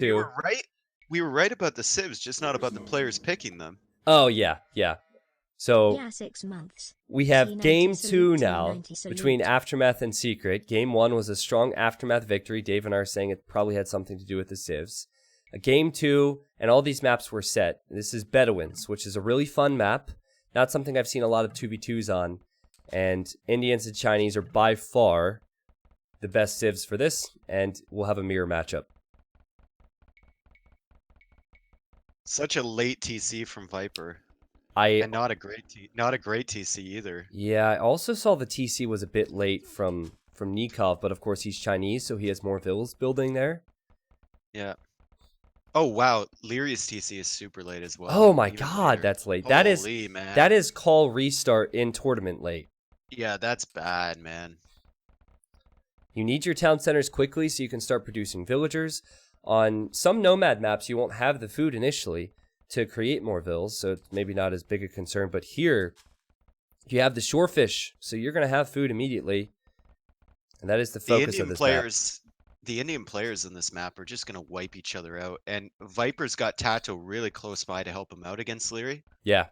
We too. were right. We were right about the civs, just not about the players picking them. Oh, yeah, yeah. So Yeah, 6 months. we have T90 game salute, 2 now T90 salute. between Aftermath and Secret. Game 1 was a strong Aftermath victory. Dave and I are saying it probably had something to do with the civs. Game 2, and all these maps were set. This is Bedouins, which is a really fun map. Not something I've seen a lot of 2v2s on. And Indians and Chinese are by far the best civs for this, and we'll have a mirror matchup. Such a late TC from Viper, I and not a great TC either. Yeah, I also saw the TC was a bit late from Nicov, but of course he's Chinese, so he has more villas building there. Yeah. Oh wow, Lierey's TC is super late as well. Oh my Even god, later. that's late. Holy, man. That is call restart in tournament late. Yeah, that's bad, man. You need your town centers quickly so you can start producing villagers. On some nomad maps, you won't have the food initially to create more vills, so it's maybe not as big a concern. But here, you have the shorefish, so you're going to have food immediately. And that is the focus of this map. The Indian players in this map are just going to wipe each other out. And Viper's got Tatoh really close by to help him out against Liereyy. Yeah.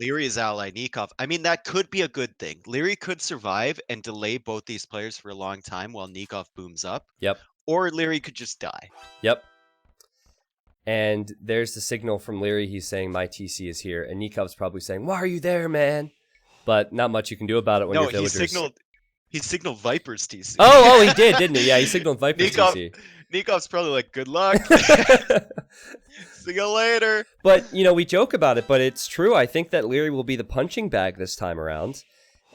Lierey's ally Nicov. I mean, that could be a good thing. Liereyy could survive and delay both these players for a long time while Nicov booms up. Yep. Or Liereyy could just die. Yep. And there's the signal from Liereyy. He's saying, my TC is here. And Nikov's probably saying, why are you there, man? But not much you can do about it when you're villagers. He signaled Viper's TC. Oh, he did, didn't he? Yeah, he signaled Viper's TC. Nikov's probably like, good luck. See you later. But, you know, we joke about it, but it's true. I think that Liereyy will be the punching bag this time around.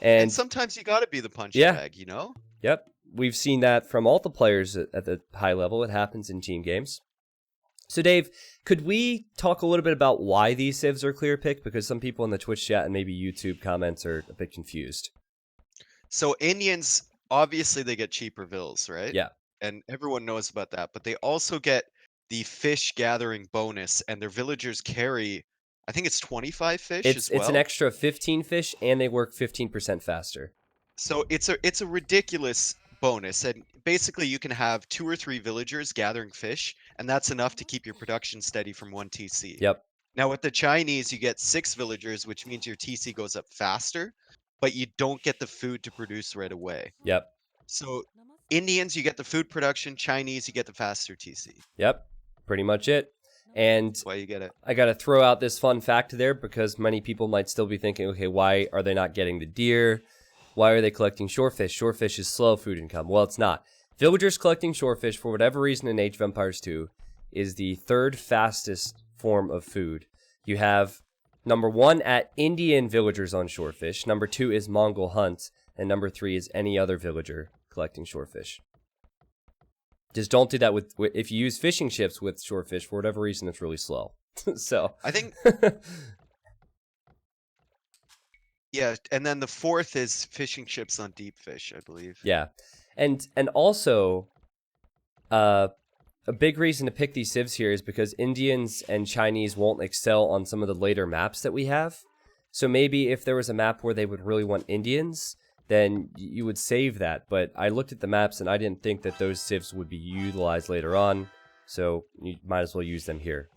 And sometimes you got to be the punching bag, you know? Yep. We've seen that from all the players at the high level. It happens in team games. So, Dave, could we talk a little bit about why these civs are clear pick? Because some people in the Twitch chat and maybe YouTube comments are a bit confused. So Indians, obviously they get cheaper vills, right? Yeah. And everyone knows about that. But they also get the fish gathering bonus, and their villagers carry, I think it's 25 fish as well. It's an extra 15 fish, and they work 15% faster. So it's a ridiculous bonus, and basically you can have 2 or 3 villagers gathering fish, and that's enough to keep your production steady from 1 TC. Yep. Now with the Chinese, you get 6 villagers, which means your TC goes up faster, but you don't get the food to produce right away. Yep. So Indians, you get the food production. Chinese, you get the faster TC. Yep. Pretty much it. And that's why you get it. I got to throw out this fun fact there because many people might still be thinking, okay, why are they not getting the deer? Why are they collecting shorefish? Shorefish is slow food income. Well, it's not. Villagers collecting shorefish, for whatever reason in Age of Empires 2, is the third fastest form of food. You have number 1 at Indian villagers on shorefish. Number 2 is Mongol hunt. And number 3 is any other villager collecting shorefish. Just don't do that with if you use fishing ships with shorefish, for whatever reason, it's really slow. So I think yeah, and then the 4th is fishing ships on deep fish, I believe. Yeah. And also a big reason to pick these civs here is because Indians and Chinese won't excel on some of the later maps that we have. So maybe if there was a map where they would really want Indians, then you would save that. But I looked at the maps and I didn't think that those civs would be utilized later on. So you might as well use them here.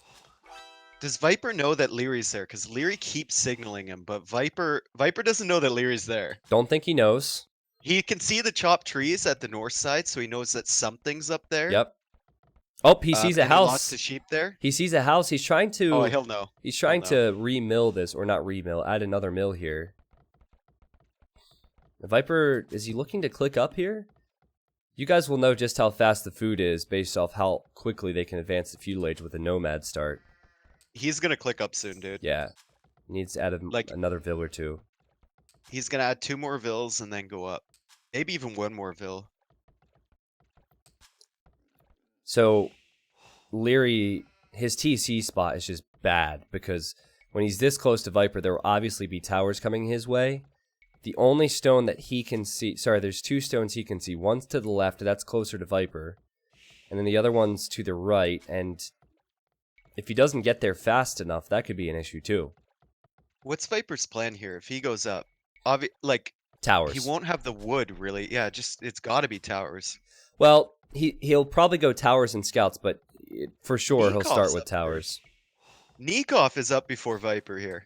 Does Viper know that Lierey's there? Because Liereyy keeps signaling him, but Viper doesn't know that Lierey's there. Don't think he knows. He can see the chopped trees at the north side, so he knows that something's up there. Yep. Oh, he sees a house. Lots of sheep there. He sees a house. He's trying to. Oh, he'll know. He's trying to re-mill this, or not re-mill. Add another mill here. The Viper, is he looking to click up here? You guys will know just how fast the food is based off how quickly they can advance the feudal age with a nomad start. He's gonna click up soon, dude. Yeah, he needs to add another vill or two. He's gonna add 2 more vills and then go up. Maybe even 1 more vill. So, Liereyy, his TC spot is just bad because when he's this close to Viper, there will obviously be towers coming his way. The only stone that he can see... Sorry, there's 2 stones he can see. One's to the left, that's closer to Viper. And then the other one's to the right, and if he doesn't get there fast enough, that could be an issue too. What's Viper's plan here if he goes up? Towers. He won't have the wood, really. Yeah, it's gotta be towers. Well, he'll probably go towers and scouts, but for sure he'll start Nikov's with up there. towers. Nicov is up before Viper here.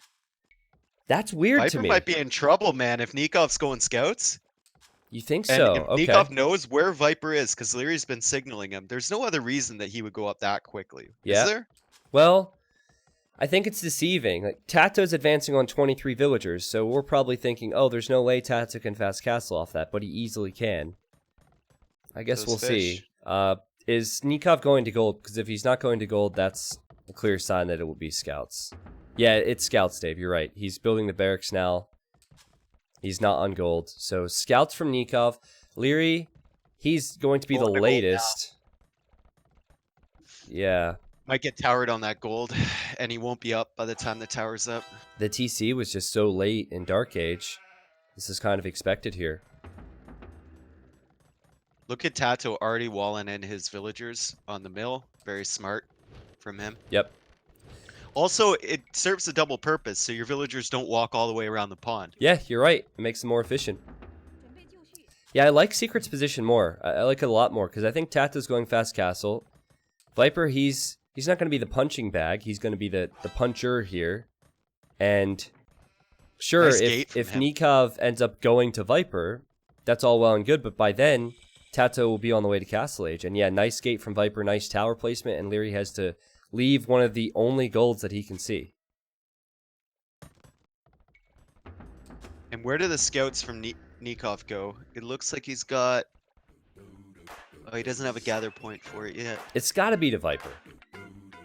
That's weird to Viper me. might be in trouble, man, if Nikov's going scouts. You think And so? if Okay. Nicov knows where Viper is, because Lierey's been signaling him, there's no other reason that he would go up that quickly. Is Yeah. there? Well, I think it's deceiving. Like, Tato's advancing on 23 villagers, so we're probably thinking, oh, there's no way Tato can fast castle off that, but he easily can. I guess Those we'll fish. see. Is Nicov going to gold? Because if he's not going to gold, that's a clear sign that it will be scouts. Yeah, it's scouts, Dave. You're right. He's building the barracks now. He's not on gold. So scouts from Nicov. Liereyy, he's going to be Going the to gold latest. Yeah. Might get towered on that gold, and he won't be up by the time the tower's up. The TC was just so late in Dark Age. This is kind of expected here. Look at Tatoh already walling in his villagers on the mill. Very smart from him. Yep. Also, it serves a double purpose, so your villagers don't walk all the way around the pond. Yeah, you're right. It makes them more efficient. Yeah, I like Secret's position more. I like it a lot more, because I think Tato's going fast castle. Viper, he's not going to be the punching bag. He's going to be the puncher here. And sure, Nice gate from if him. Nicov ends up going to Viper, that's all well and good, but by then, Tatoh will be on the way to Castle Age. And yeah, nice gate from Viper, nice tower placement, and Liereyy has to leave one of the only golds that he can see. And where do the scouts from Nicov go? It looks like he's got... Oh, he doesn't have a gather point for it yet. It's got to be to Viper.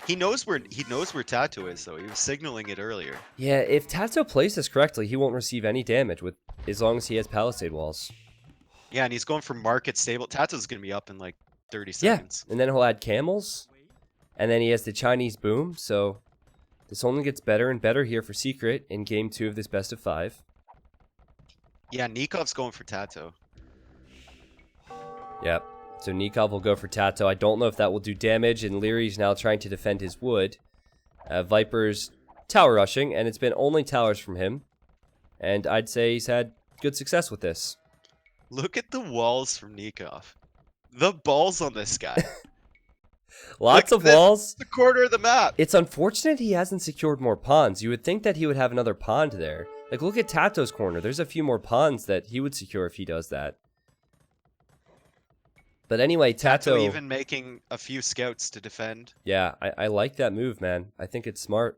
He knows where Tatoh is, though. He was signaling it earlier. Yeah, if Tatoh plays this correctly, he won't receive any damage with as long as he has palisade walls. Yeah, and he's going for market stable. Tato's gonna be up in like 30 Yeah, seconds. and then he'll add camels, and then he has the Chinese boom, so this only gets better and better here for Secret in game 2 of this best of 5. Yeah, Nikov's going for Tatoh. Yep, so Nicov will go for Tatoh. I don't know if that will do damage, and Lierey's now trying to defend his wood. Viper's tower rushing, and it's been only towers from him, and I'd say he's had good success with this. Look at the walls from Nicov. The balls on this guy. Lots Look of at walls. the corner of the map. It's unfortunate he hasn't secured more pawns. You would think that he would have another pond there. Like, look at Tato's corner. There's a few more pawns that he would secure if he does that. But anyway, Tatoh... even making a few scouts to defend. Yeah, I like that move, man. I think it's smart.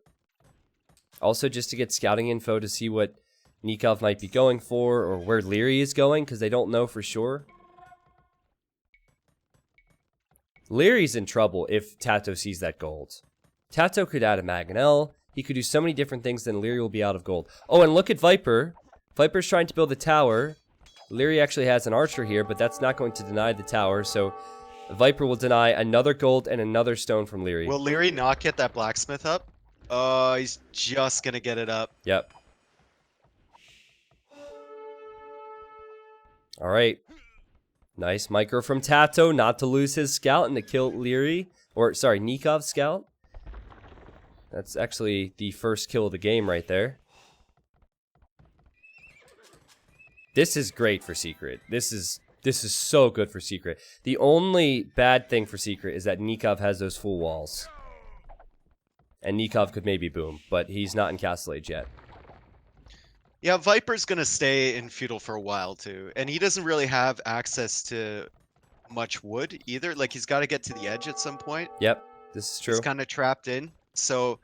Also, just to get scouting info to see what Nicov might be going for, or where Liereyy is going, because they don't know for sure. Lierey's in trouble if Tatoh sees that gold. Tatoh could add a Mangonel. He could do so many different things, then Liereyy will be out of gold. Oh, and look at Viper. Viper's trying to build a tower. Liereyy actually has an archer here, but that's not going to deny the tower, so Viper will deny another gold and another stone from Liereyy. Will Liereyy not get that blacksmith up? Oh, he's just gonna get it up. Yep. Alright. Nice micro from Tatoh, not to lose his scout and to kill Liereyy. Or, sorry, Nikov's scout. That's actually the first kill of the game right there. This is great for Secret. This is so good for Secret. The only bad thing for Secret is that Nicov has those full walls. And Nicov could maybe boom, but he's not in Castle Age yet. Yeah, Viper's gonna stay in feudal for a while too, and he doesn't really have access to much wood either. Like, he's got to get to the edge at some point. Yep, this is true. He's kind of trapped in, so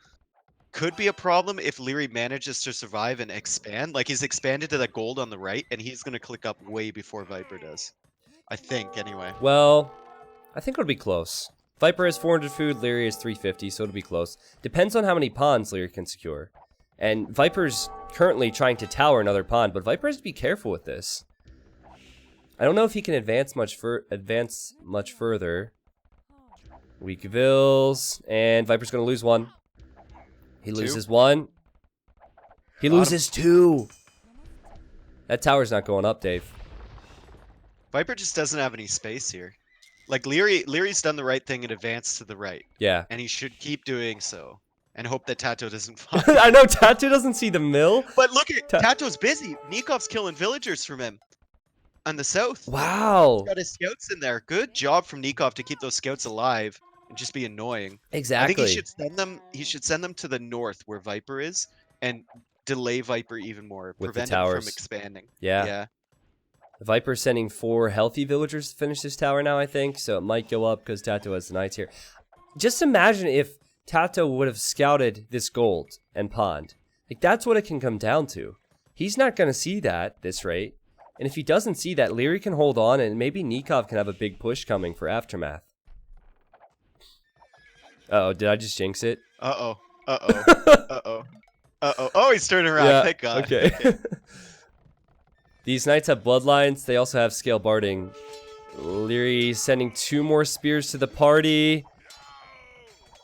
could be a problem if Liereyy manages to survive and expand. Like, he's expanded to that gold on the right, and he's gonna click up way before Viper does. I think, anyway. Well, I think it'll be close. Viper has 400 food, Liereyy has 350, so it'll be close. Depends on how many pawns Liereyy can secure. And Viper's currently trying to tower another pawn, but Viper has to be careful with this. I don't know if he can advance much further. Weak vills, and Viper's going to lose one. He loses one. He loses two. That tower's not going up, Dave. Viper just doesn't have any space here. Like, Lierey's done the right thing and advanced to the right. Yeah. And he should keep doing so. And hope that Tatoh doesn't find. I know Tatoh doesn't see the mill. But look at Tato's busy. Nikov's killing villagers from him. On the south. Wow. He's got his scouts in there. Good job from Nicov to keep those scouts alive. and just be annoying. I think Exactly. he should send them to the north where Viper is and delay Viper even more, With the prevent him from towers. expanding. Yeah. Yeah. Viper's sending 4 healthy villagers to finish this tower now, I think. So it might go up because Tatoh has the knights here. Just imagine if Tatoh would have scouted this gold and pond. Like, that's what it can come down to. He's not going to see that this rate. And if he doesn't see that, Liereyy can hold on, and maybe Nicov can have a big push coming for Aftermath. Uh-oh, did I just jinx it? Uh-oh. Uh-oh. Uh-oh. Uh-oh. Oh, he's turning around. Yeah, Thank God. okay. These knights have bloodlines. They also have scale barding. Liereyy sending 2 more spears to the party.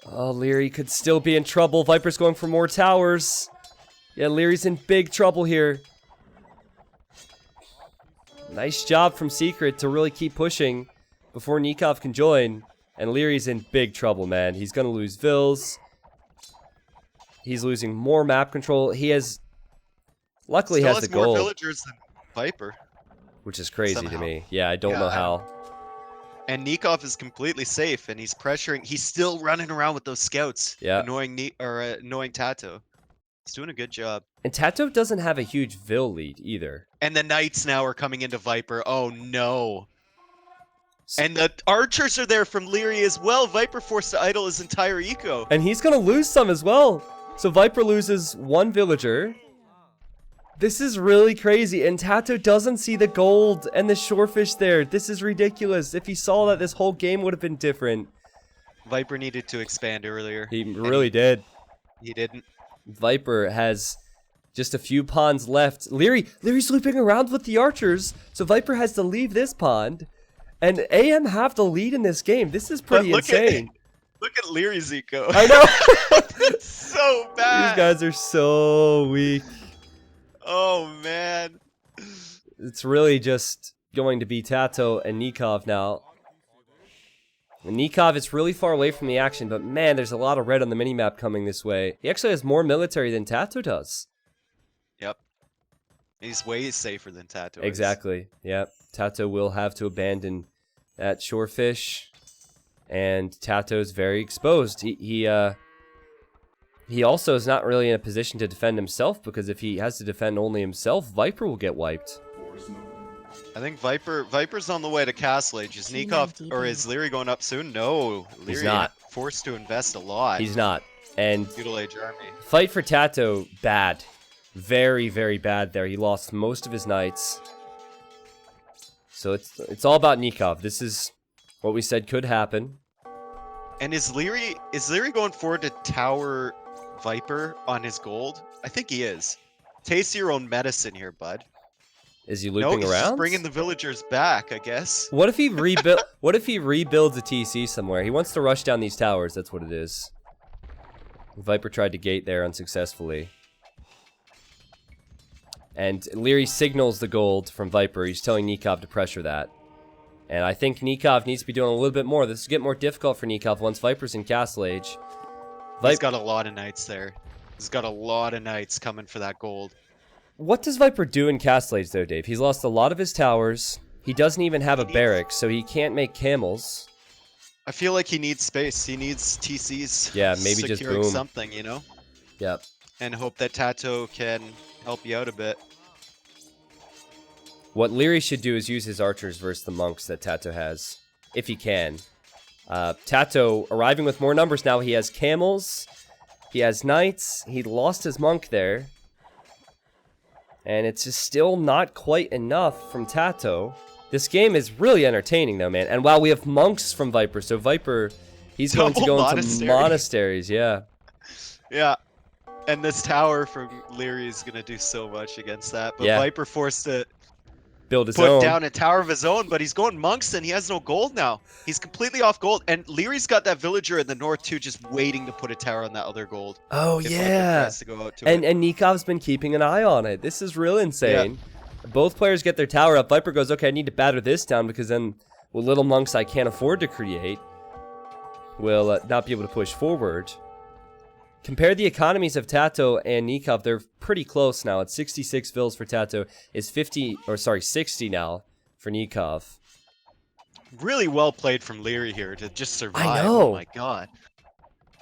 Oh, Liereyy could still be in trouble. Viper's going for more towers. Yeah, Leary's in big trouble here. Nice job from Secret to really keep pushing before Nicov can join. And Leary's in big trouble, man. He's going to lose Vills. He's losing more map control. He has... Luckily, Still has the more gold. villagers than Viper. Which is crazy Somehow. to me. Yeah, I don't know how. And Nicov is completely safe, and he's pressuring. He's still running around with those scouts, Yeah. annoying Tatoh. He's doing a good job. And Tatoh doesn't have a huge Vil lead either. And the knights now are coming into Viper. Oh no! And the archers are there from Liereyy as well. Viper forced to idle his entire eco. And he's gonna lose some as well. So Viper loses 1 villager. This is really crazy, and Tatoh doesn't see the gold and the shorefish there. This is ridiculous. If he saw that, this whole game would have been different. Viper needed to expand earlier. He really did. He didn't. Viper has just a few ponds left. Lierey's looping around with the archers, so Viper has to leave this pond. And AM have the lead in this game. This is pretty insane. Look at Lierey's eco. I know. It's so bad. These guys are so weak. Oh man. It's really just going to be Tatoh and Nicov now. And Nicov is really far away from the action, but man, there's a lot of red on the minimap coming this way. He actually has more military than Tatoh does. Yep. He's way safer than Tatoh is. Exactly. Yep. Tatoh will have to abandon that shorefish. And Tato's very exposed. He also is not really in a position to defend himself, because if he has to defend only himself, Viper will get wiped. I think Viper's on the way to Castle Age. Is Nicov or is Liereyy going up soon? No, He's Liereyy not. forced to invest a lot. He's not. And Feudal Age army. fight for Tatoh, bad. Very, very bad there. He lost most of his knights. So it's all about Nicov. This is what we said could happen. And is Liereyy going forward to tower Viper on his gold? I think he is. Taste your own medicine here, bud. Is he No, looping he's around? just bringing the villagers back, I guess. What if he What if he rebuilds a TC somewhere? He wants to rush down these towers. That's what it is. Viper tried to gate there unsuccessfully. And Liereyy signals the gold from Viper. He's telling Nicov to pressure that. And I think Nicov needs to be doing a little bit more. This is getting more difficult for Nicov once Viper's in Castle Age. He's got a lot of knights there. He's got a lot of knights coming for that gold. What does Viper do in Castle Age, though, Dave? He's lost a lot of his towers. He doesn't even have a barracks, so he can't make camels. I feel like he needs space. He needs TCs. Yeah, maybe just securing boom. something, you know? Yep. And hope that Tatoh can help you out a bit. What Liereyy should do is use his archers versus the monks that Tatoh has, if he can. Tatoh arriving with more numbers now. He has camels. He has knights. He lost his monk there. And it's just still not quite enough from Tatoh. This game is really entertaining, though, man. And wow, we have monks from Viper. So Viper, he's going to go into monasteries, yeah. Yeah. And this tower from Liereyy is going to do so much against that. But Yeah. Viper forced to Build his put own. down a tower of his own, but he's going monks and he has no gold now. He's completely off gold. And Leary's got that villager in the north, too, just waiting to put a tower on that other gold. Oh, if Viper yeah. tries to go out to And it. Nikov's been keeping an eye on it. This is real insane. Both players get their tower up. Viper goes, okay, I need to batter this down because then with little monks I can't afford to create will not be able to push forward. Compare the economies of Tatoh and Nicov. They're pretty close now. It's 66 vills for Tatoh. It's 60 now for Nicov. Really well played from Liereyy here to just I survive. Oh know. my god.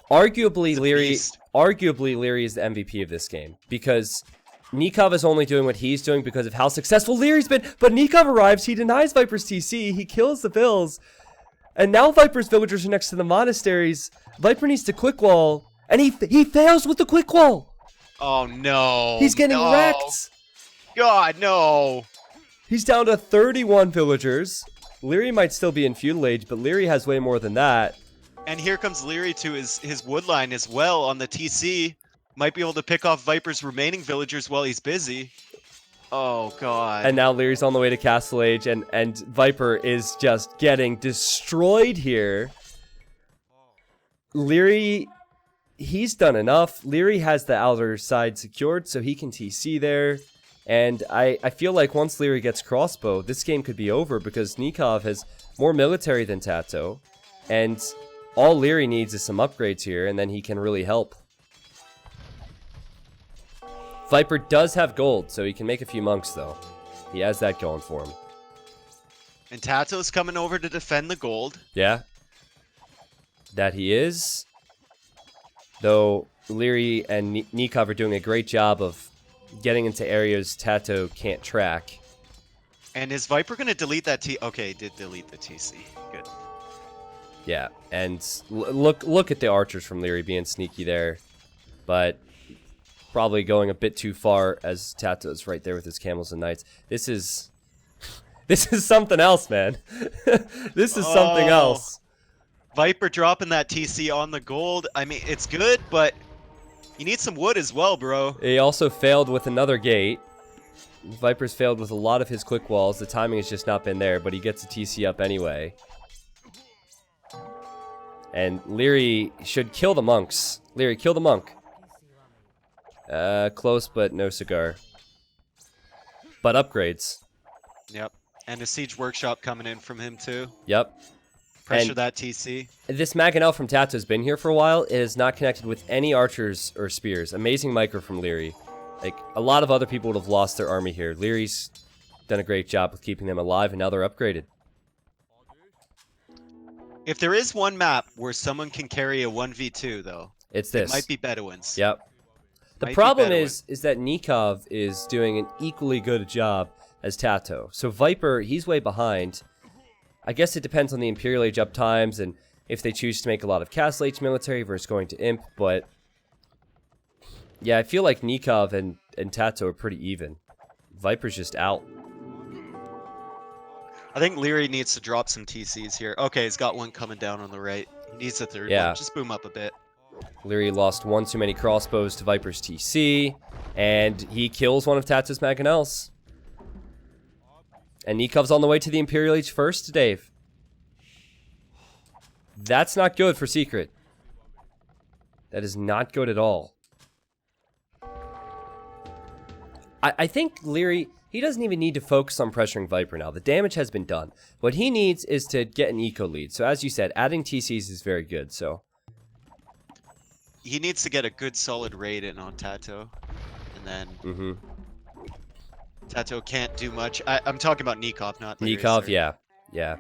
Arguably, He's a Liereyy. beast. Arguably, Liereyy is the MVP of this game because Nicov is only doing what he's doing because of how successful Lierey's been. But Nicov arrives, he denies Viper's TC, he kills the Bills, and now Viper's villagers are next to the monasteries. Viper needs to quick wall, and he fails with the quick wall. Oh no. He's getting No. wrecked. God, no. He's down to 31 villagers. Liereyy might still be in feudal age, but Liereyy has way more than that. And here comes Liereyy to his wood line as well on the TC. Might be able to pick off Viper's remaining villagers while he's busy. Oh god. And now Lierey's on the way to Castle Age, and Viper is just getting destroyed here. Liereyy, he's done enough. Liereyy has the outer side secured, so he can TC there. And I feel like once Liereyy gets crossbow, this game could be over because Nicov has more military than Tatoh. And all Liereyy needs is some upgrades here, and then he can really help. Viper does have gold, so he can make a few monks, though. He has that going for him. And Tato's coming over to defend the gold. Yeah. That he is. Though Liereyy and Nicov are doing a great job of getting into areas Tatoh can't track. And is Viper going to delete that T? Okay, he did delete the TC. Good. Yeah, and look at the archers from Liereyy being sneaky there. But probably going a bit too far as Tato's right there with his camels and knights. This is something else, man. This is something else. Viper dropping that TC on the gold. I mean, it's good, but you need some wood as well, bro. He also failed with another gate. Viper's failed with a lot of his quick walls. The timing has just not been there, but he gets a TC up anyway. And Liereyy should kill the monks. Liereyy, kill the monk. Close, but no cigar. But upgrades. Yep. And a siege workshop coming in from him too. Yep. Pressure And that TC. this Maganel from Tatoh has been here for a while. It is not connected with any archers or spears. Amazing micro from Liereyy. Like, a lot of other people would have lost their army here. Lierey's done a great job with keeping them alive, and now they're upgraded. If there is one map where someone can carry a 1v2, though, It's this. it might be Bedouins. Yep. The Might be problem Bedouin. is that Nicov is doing an equally good job as Tatoh. So Viper, he's way behind. I guess it depends on the Imperial Age uptimes and if they choose to make a lot of Castle Age military versus going to Imp, but yeah, I feel like Nicov and Tatoh are pretty even. Viper's just out. I think Liereyy needs to drop some TCs here. Okay, he's got one coming down on the right. He needs a third Yeah. one. Just boom up a bit. Liereyy lost one too many crossbows to Viper's TC, and he kills one of Tato's Mangonels. And Nikov's on the way to the Imperial Age first, Dave. That's not good for Secret. That is not good at all. I think Liereyy, he doesn't even need to focus on pressuring Viper now. The damage has been done. What he needs is to get an eco lead. So as you said, adding TCs is very good, so. He needs to get a good solid raid in on Tatoh. And then Tatoh can't do much. I'm talking about Nicov, not Liereyy, Nicov, sorry. yeah. Yeah.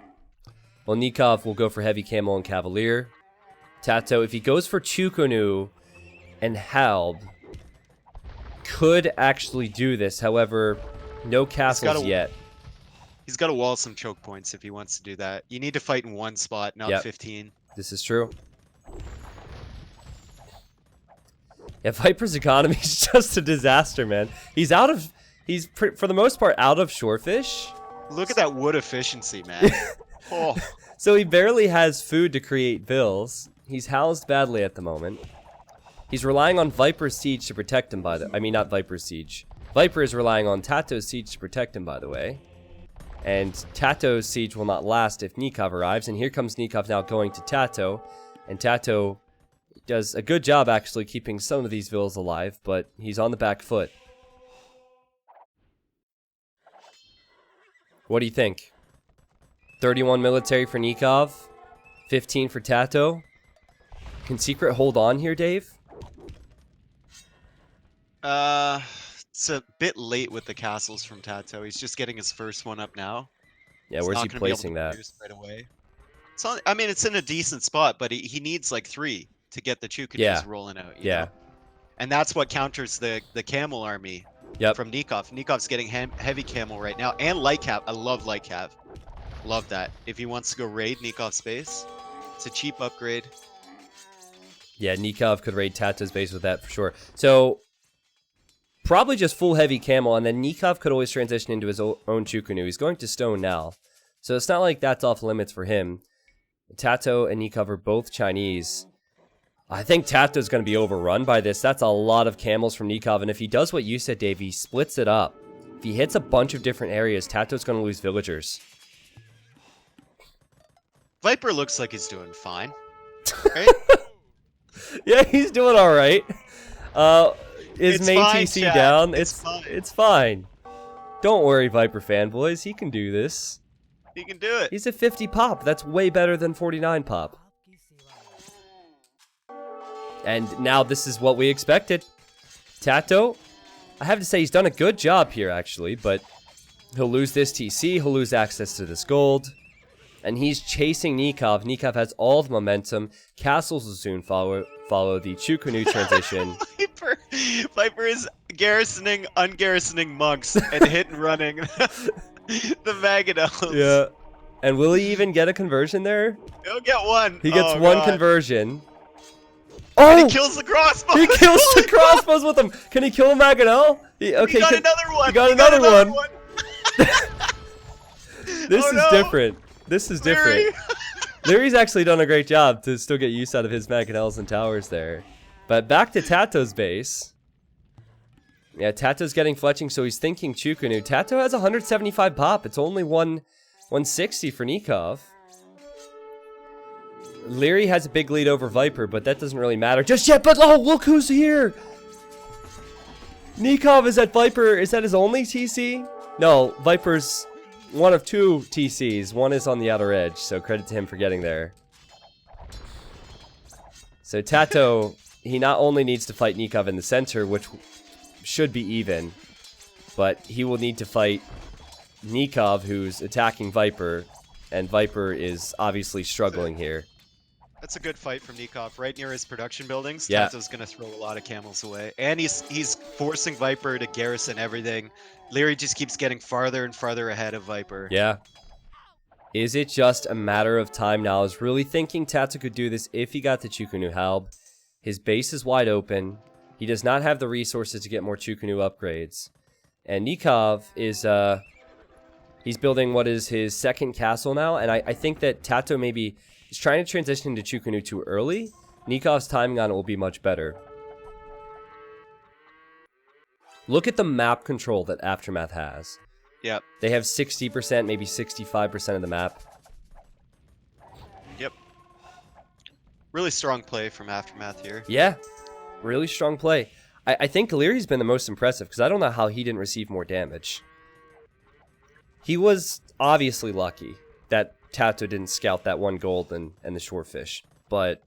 Well, Nicov will go for Heavy Camel and Cavalier. Tatoh, if he goes for Chukonu and Halb, could actually do this. However, no castles yet. He's got to wall some choke points if he wants to do that. You need to fight in one spot, not Yep. 15. This is true. Yeah, Viper's economy is just a disaster, man. He's for the most part out of shorefish. Look at that wood efficiency, man. Oh, So he barely has food to create bills. He's housed badly at the moment. He's relying on Viper's siege to protect him, I mean, not Viper's siege. Viper is relying on Tato's siege to protect him, by the way. And Tato's siege will not last if Nicov arrives. And here comes Nicov now going to Tatoh. And Tatoh does a good job, actually, keeping some of these villas alive. But he's on the back foot. What do you think? 31 military for Nicov. 15 for Tatoh. Can Secret hold on here, Dave? it's a bit late with the castles from Tatoh. He's just getting his first one up now. Yeah, He's where's he not going to be able placing to that? produce right away. It's on, I mean, it's in a decent spot, but he needs like 3 to get the Yeah, Chukanus rolling out, you yeah, know? And that's what counters the camel army yep. from Nicov. Nikov's getting heavy camel right now, and light cav. I love light cav. Love that. If he wants to go raid Nikov's base, it's a cheap upgrade. Yeah, Nicov could raid Tato's base with that for sure. So, probably just full heavy camel, and then Nicov could always transition into his own Chukunu. He's going to stone now. So it's not like that's off limits for him. Tatoh and Nicov are both Chinese. I think Tato's going to be overrun by this. That's a lot of camels from Nicov, and if he does what you said, Dave, he splits it up. If he hits a bunch of different areas, Tato's going to lose villagers. Viper looks like he's doing fine. Right? Yeah, he's doing all right. Is It's main fine, TC chat. down? It's fine. It's fine. Don't worry, Viper fanboys. He can do this. He can do it. He's at 50 pop. That's way better than 49 pop. And now this is what we expected. Tatoh, I have to say he's done a good job here, actually, but he'll lose this TC, he'll lose access to this gold, and he's chasing Nicov. Nicov has all the momentum. Castles will soon follow the Chukunu transition. Viper is garrisoning, ungarrisoning monks and hit and running the Magadels. Yeah. And will he even get a conversion there? He'll get one. He gets Oh, one God. conversion. And Oh! he kills the crossbows. He kills the crossbows with him. Can he kill a Magadel? Okay, He got another one. He got He another one. This Oh, is no. different. This is different. Lierey's actually done a great job to still get use out of his Magadels and towers there. But back to Tato's base. Yeah, Tato's getting fletching, so he's thinking Chukunu. Tatoh has 175 pop. It's only 160 for Nicov. Liereyy has a big lead over Viper, but that doesn't really matter just yet. But oh, look who's here! Nicov is at Viper. Is that his only TC? No, Viper's one of 2 TCs. One is on the outer edge, so credit to him for getting there. So Tatoh, he not only needs to fight Nicov in the center, which should be even, but he will need to fight Nicov, who's attacking Viper, and Viper is obviously struggling here. That's a good fight from Nicov, right near his production buildings. Yeah. Tato's gonna throw a lot of camels away, and he's forcing Viper to garrison everything. Liereyy just keeps getting farther and farther ahead of Viper. Yeah. Is it just a matter of time now? I was really thinking Tatoh could do this if he got the Chukunu Halb. His base is wide open. He does not have the resources to get more Chukunu upgrades. And Nicov is, he's building what is his second castle now, and I think that Tatoh maybe is trying to transition into Chukunu too early. Nikov's timing on it will be much better. Look at the map control that Aftermath has. Yep. They have 60%, maybe 65% of the map. Yep. Really strong play from Aftermath here. Yeah, really strong play. I think Lierey's been the most impressive, because I don't know how he didn't receive more damage. He was obviously lucky that Tatoh didn't scout that 1 gold and the shorefish, but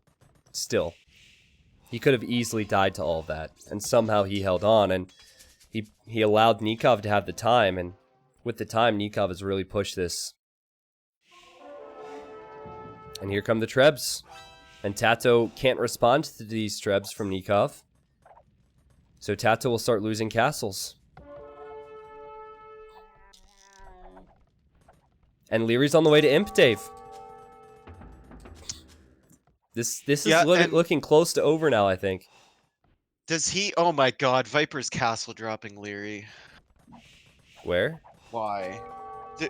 still, he could have easily died to all of that, and somehow he held on, and he allowed Nicov to have the time, and with the time, Nicov has really pushed this. And here come the Trebs. And Tatoh can't respond to these Trebs from Nicov. So Tatoh will start losing castles. And Lierey's on the way to Imp Dave. This is looking close to over now, I think. Does he? Oh my God! Viper's castle dropping Liereyy. Where? Why?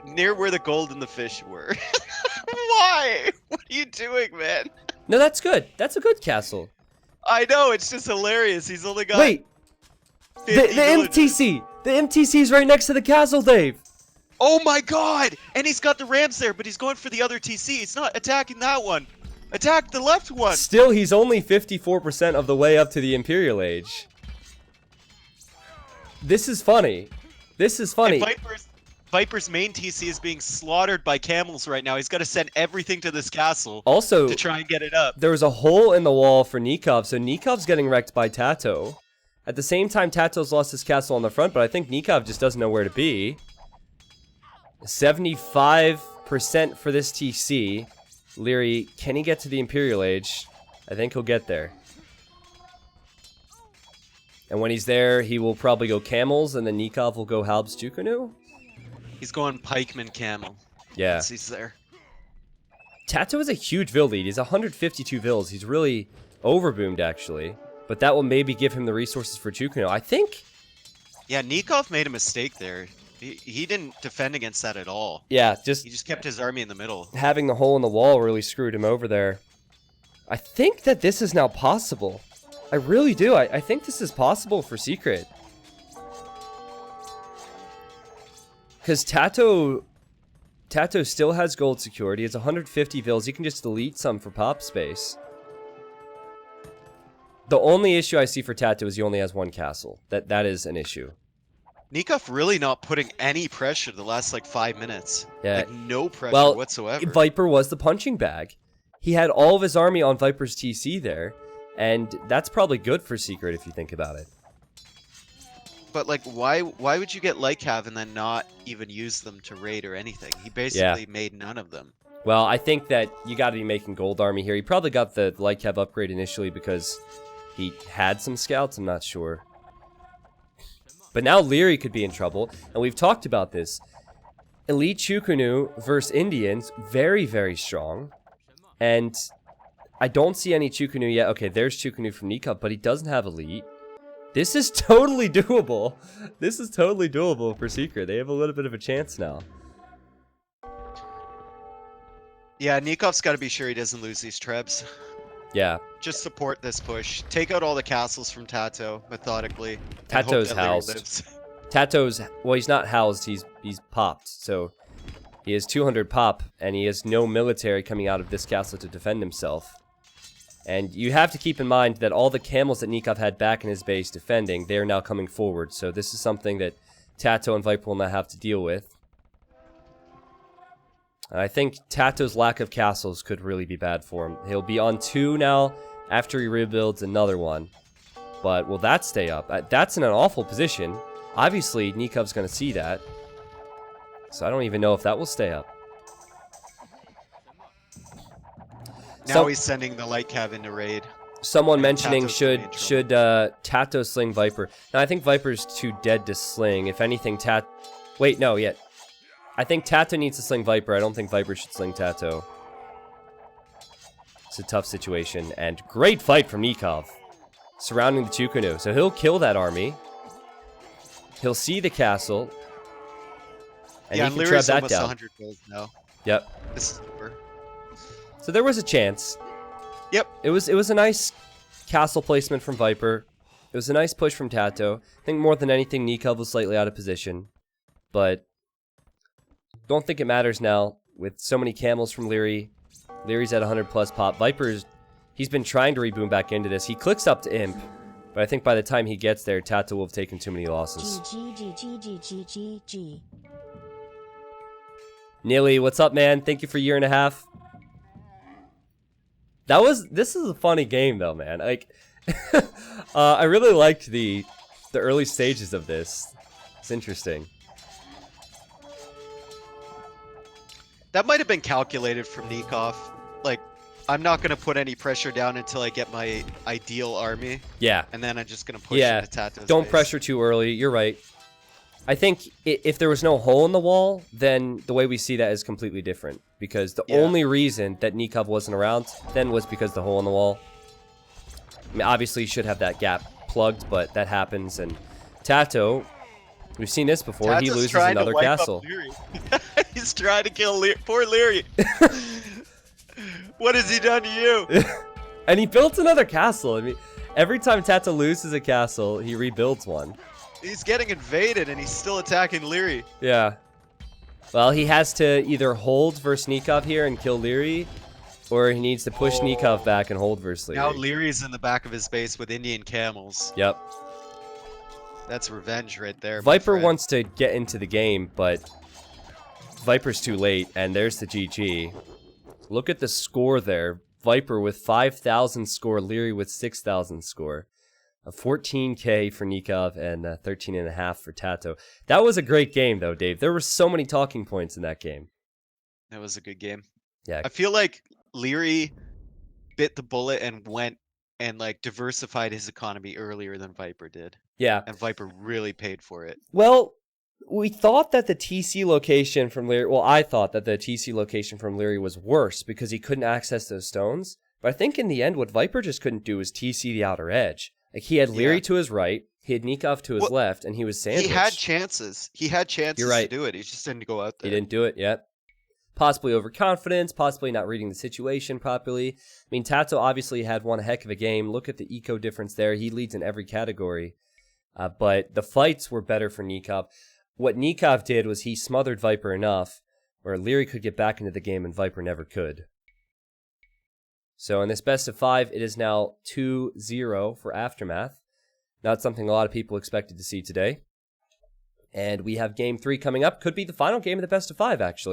Near where the gold and the fish were. Why? What are you doing, man? No, that's good. That's a good castle. I know, it's just hilarious. He's only got. Wait! 50 The MTC! The MTC is right next to the castle, Dave! Oh my God! And he's got the rams there, but he's going for the other TC. He's not attacking that one. Attack the left one. Still, he's only 54% of the way up to the Imperial Age. This is funny. This is funny. And Viper's main TC is being slaughtered by camels right now. He's got to send everything to this castle Also, to try and get it up. there was a hole in the wall for Nicov, so Nikov's getting wrecked by Tatoh. At the same time, Tatoh's lost his castle on the front, but I think Nicov just doesn't know where to be. 75% for this TC. Liereyy, can he get to the Imperial Age? I think he'll get there. And when he's there, he will probably go Camels, and then Nicov will go Halb's Chukunu? He's going Pikeman Camel. Yeah. Once he's there. Tatoh is a huge Vil lead. He's 152 Vils. He's really overboomed, actually. But that will maybe give him the resources for Chukunu. I think... Yeah, Nicov made a mistake there. He didn't defend against that at all. Yeah, He just kept his army in the middle. having the hole in the wall really screwed him over there. I think that this is now possible. I really do. I think this is possible for Secret. Because Tatoh still has gold security. It's 150 Vils. You can just delete some for pop space. The only issue I see for Tatoh is he only has one castle. That is an issue. Nicov really not putting any pressure the last like 5 minutes. Yeah. Like no pressure whatsoever. Viper was the punching bag. He had all of his army on Viper's TC there, and that's probably good for Secret if you think about it. But like, why would you get Liereyy and then not even use them to raid or anything? He basically made none of them. Well, I think that you got to be making gold army here. He probably got the Liereyy upgrade initially because he had some scouts. I'm not sure. But now Liereyy could be in trouble, and we've talked about this. Elite Chukunu versus Indians, very, very strong. And I don't see any Chukunu yet. Okay, there's Chukunu from Nicov, but he doesn't have Elite. This is totally doable. This is totally doable for Secret. They have a little bit of a chance now. Yeah, Nikov's got to be sure he doesn't lose these trebs. Yeah. Just support this push. Take out all the castles from Tatoh methodically. Tato's housed. Tato's, well, he's not housed. He's popped. So he has 200 pop, and he has no military coming out of this castle to defend himself. And you have to keep in mind that all the camels that Nicov had back in his base defending, they are now coming forward. So this is something that Tatoh and Viper will not have to deal with. And I think Tato's lack of castles could really be bad for him. He'll be on 2 now after he rebuilds another one. But will that stay up? That's in an awful position. Obviously, Nikov's going to see that. So I don't even know if that will stay up. Now he's sending the Liereyy into raid. Someone mentioning Tato's should Tatoh sling Viper. Now I think Viper's too dead to sling. If anything, wait, no, yet. I think Tatoh needs to sling Viper. I don't think Viper should sling Tatoh. It's a tough situation, and great fight from Nicov, surrounding the Chukunu. So he'll kill that army. He'll see the castle, and he can trap that down. 100 gold now. Yep. This is over. So there was a chance. Yep. It was a nice castle placement from Viper. It was a nice push from Tatoh. I think more than anything, Nicov was slightly out of position, but don't think it matters now with so many camels from Liereyy. Lierey's at 100 plus pop. He's been trying to reboom back into this. He clicks up to Imp, but I think by the time he gets there, Tatoh will have taken too many losses. Nilly, what's up, man? Thank you for a year and a half. This is a funny game though, man. Like, I really liked the early stages of this. It's interesting. That might have been calculated from Nicov. Like, I'm not going to put any pressure down until I get my ideal army. Yeah. And then I'm just going to push into Tato's Don't base. pressure too early. You're right. I think if there was no hole in the wall, then the way we see that is completely different. Because the only reason that Nicov wasn't around then was because the hole in the wall. I mean, obviously, you should have that gap plugged, but that happens. And Tatoh, we've seen this before. Tato's he loses trying another to wipe castle. Up Liereyy. He's trying to kill poor Liereyy. What has he done to you? And he built another castle. I mean, every time Tatoh loses a castle, he rebuilds one. He's getting invaded and he's still attacking Liereyy. Yeah. Well, he has to either hold versus Nicov here and kill Liereyy, or he needs to push Nicov back and hold versus Liereyy. Now Lierey's in the back of his base with Indian camels. Yep. That's revenge right there. Viper wants to get into the game, but Viper's too late, and there's the GG. Look at the score there. Viper with 5,000 score, Liereyy with 6,000 score. A 14K for Nicov and 13.5 for Tatoh. That was a great game, though, Dave. There were so many talking points in that game. That was a good game. Yeah. I feel like Liereyy bit the bullet and went and like diversified his economy earlier than Viper did. Yeah. And Viper really paid for it. Well, we thought that the TC location from Liereyy... Well, I thought that the TC location from Liereyy was worse because he couldn't access those stones. But I think in the end, what Viper just couldn't do was TC the outer edge. Like, he had Liereyy to his right, he had Nicov to his left, and he was sandwiched. He had chances. He had chances You're right. to do it. He just didn't go out there. He didn't do it yet. Possibly overconfidence, possibly not reading the situation properly. I mean, Tatoh obviously had one heck of a game. Look at the eco difference there. He leads in every category. But the fights were better for Nicov. What Nicov did was he smothered Viper enough where Liereyy could get back into the game and Viper never could. So in this best of 5, it is now 2-0 for Aftermath. Not something a lot of people expected to see today. And we have game 3 coming up. Could be the final game of the best of 5, actually.